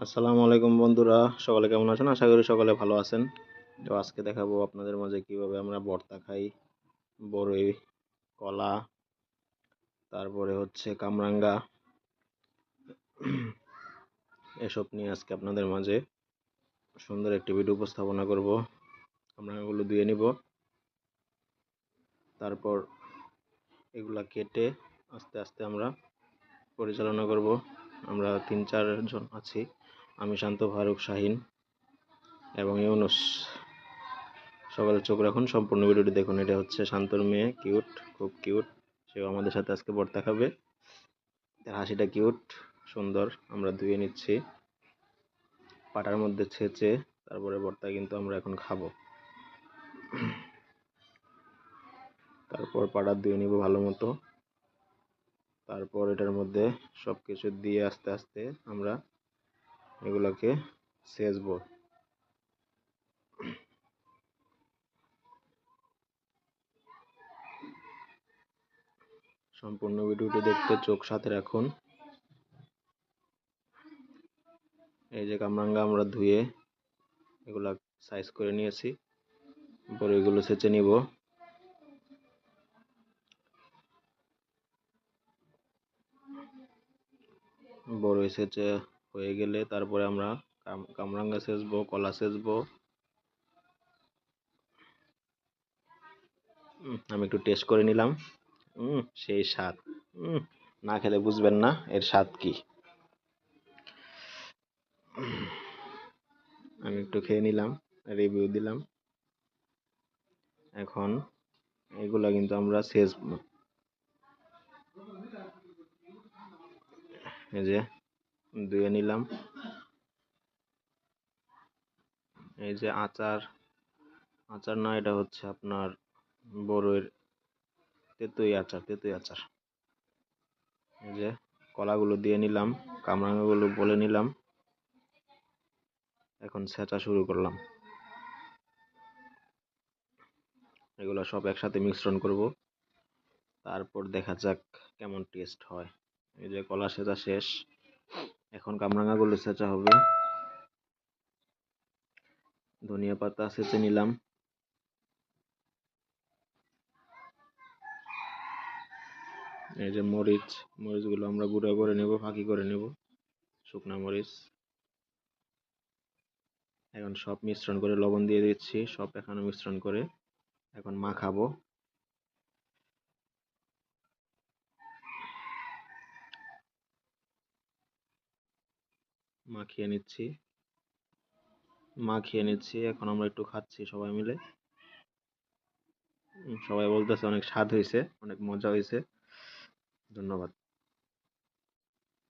আসসালামু আলাইকুম বন্ধুরা, সকলে কেমন আছেন? আশা করি সকলে ভালো আছেন। তো আজকে দেখাবো আপনাদের মাঝে কিভাবে আমরা ভর্তা খাই। বড়ই, কলা, তারপরে হচ্ছে কামরাঙ্গা, এসব নিয়ে আজকে আপনাদের মাঝে সুন্দর একটি ভিডিও উপস্থাপনা করব। কামরাঙ্গাগুলো ধুয়ে নিব, তারপর এগুলা কেটে আস্তে আস্তে আমরা পরিচালনা করব। আমরা ৩-৪ জন আছি, আমি শান্ত, ফারুক, শাহিন এবং ইউনুস। সকালে চোখ রাখুন, সম্পূর্ণ ভিডিওটি দেখুন। এটা হচ্ছে শান্তর মেয়ে, কিউট, খুব কিউট। সেও আমাদের সাথে আজকে ভর্তা খাবে। তার হাসিটা কিউট, সুন্দর। আমরা ধুয়ে নিচ্ছি, পাটার মধ্যে ছেঁচে তারপরে ভর্তা কিন্তু আমরা এখন খাবো। তারপর পাটা ধুয়ে নিব ভালো মতো, তারপর এটার মধ্যে সব কিছু দিয়ে আস্তে আস্তে আমরা এগুলোকে ছেঁচবো। সম্পূর্ণ ভিডিওটি দেখতে চোখ সাথে রাখুন। এই যে কামরাঙ্গা আমরা ধুয়ে এগুলা সাইজ করে নিয়েছি, পরে এগুলো ছেঁচে নিব। বড়ই ছেঁচে হয়ে গেলে তারপরে আমরা কামরাঙ্গা ছেঁচবো, কলা ছেঁচবো। আমি একটু টেস্ট করে নিলাম। সেই স্বাদ। না খেলে বুঝবেন না এর স্বাদ কি। আমি একটু খেয়ে নিলাম, রিভিউ দিলাম। এখন এগুলা কিন্তু আমরা ছেঁচবো। এই যে ধুয়ে নিলাম। এই যে আচার, আচার না, এটা হচ্ছে আপনার বড়ইয়ের তেঁতুই আচার, তেঁতুই আচার। এই যে কলাগুলো দিয়ে নিলাম, কামরাঙ্গাগুলো বলে নিলাম। এখন ছেঁচা শুরু করলাম। এগুলো সব একসাথে মিশ্রণ করব, তারপর দেখা যাক কেমন টেস্ট হয়। এই যে কলা ছেঁচা শেষ, এখন কামরাঙ্গাগুলো ছেঁচা হবে। ধনিয়া পাতা ছেঁচে নিলাম। এই যে মরিচ, মরিচগুলো আমরা গুঁড়া করে নেব, ফাঁকি করে নেব, শুকনা মরিচ। এখন সব মিশ্রণ করে লবণ দিয়ে দিচ্ছি, সব এখানে মিশ্রণ করে এখন মাখাবো। মাখিয়ে নিচ্ছি। এখন আমরা একটু খাচ্ছি সবাই মিলে। সবাই বলতেছে অনেক স্বাদ হয়েছে, অনেক মজা হয়েছে। ধন্যবাদ।